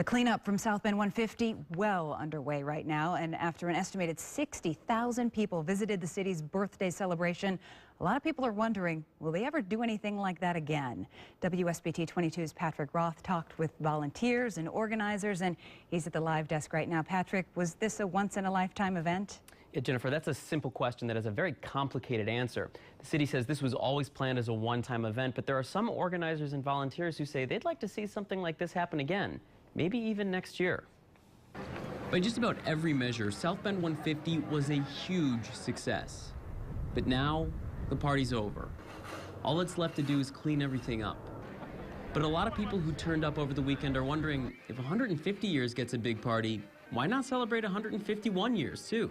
The cleanup from South Bend 150 well underway right now, and after an estimated 60,000 people visited the city's birthday celebration, a lot of people are wondering, will they ever do anything like that again? WSBT-22's Patrick Roth talked with volunteers and organizers, and he's at the live desk right now. Patrick, was this a once-in-a-lifetime event? Yeah, Jennifer, that's a simple question that has a very complicated answer. The city says this was always planned as a one-time event, but there are some organizers and volunteers who say they'd like to see something like this happen again, maybe even next year. By just about every measure, South Bend 150 was a huge success. But now, the party's over. All that's left to do is clean everything up. But a lot of people who turned up over the weekend are wondering, if 150 years gets a big party, why not celebrate 151 years, too?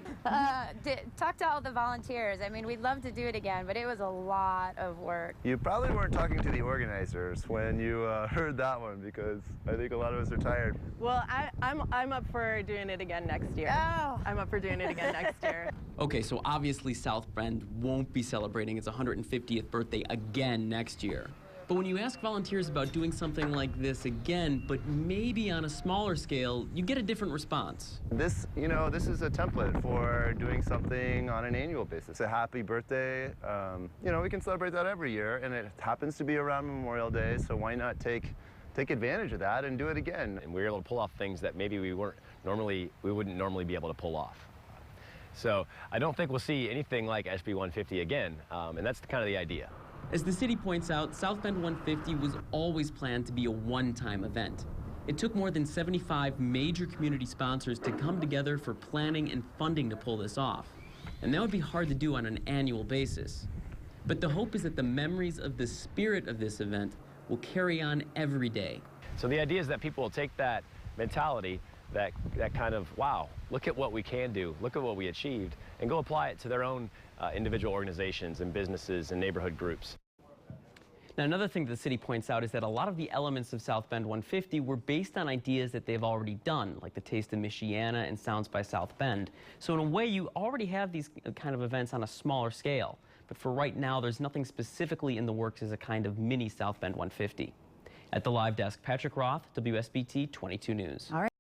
Talk to all the volunteers. I mean, we'd love to do it again, but it was a lot of work. You probably weren't talking to the organizers when you heard that one, because I think a lot of us are tired. Well, I'm up for doing it again next year. Oh. I'm up for doing it again next year. Okay, so obviously South Bend won't be celebrating its 150th birthday again next year. But when you ask volunteers about doing something like this again, but maybe on a smaller scale, you get a different response. This is a template for doing something on an annual basis. A happy birthday, we can celebrate that every year, and it happens to be around Memorial Day, so why not take advantage of that and do it again? And we were able to pull off things that maybe we wouldn't normally be able to pull off. So I don't think we'll see anything like SB150 again, and that's kind of the idea. As the city points out, South Bend 150 was always planned to be a one-time event. It took more than 75 major community sponsors to come together for planning and funding to pull this off. And that would be hard to do on an annual basis. But the hope is that the memories of the spirit of this event will carry on every day. So the idea is that people will take that mentality, that kind of, wow, look at what we can do, look at what we achieved, and go apply it to their own individual organizations and businesses and neighborhood groups. Now, another thing that the city points out is that a lot of the elements of South Bend 150 were based on ideas that they've already done, like the Taste of Michiana and Sounds by South Bend. So in a way, you already have these kind of events on a smaller scale. But for right now, there's nothing specifically in the works as a kind of mini South Bend 150. At the live desk, Patrick Roth, WSBT 22 News. All right.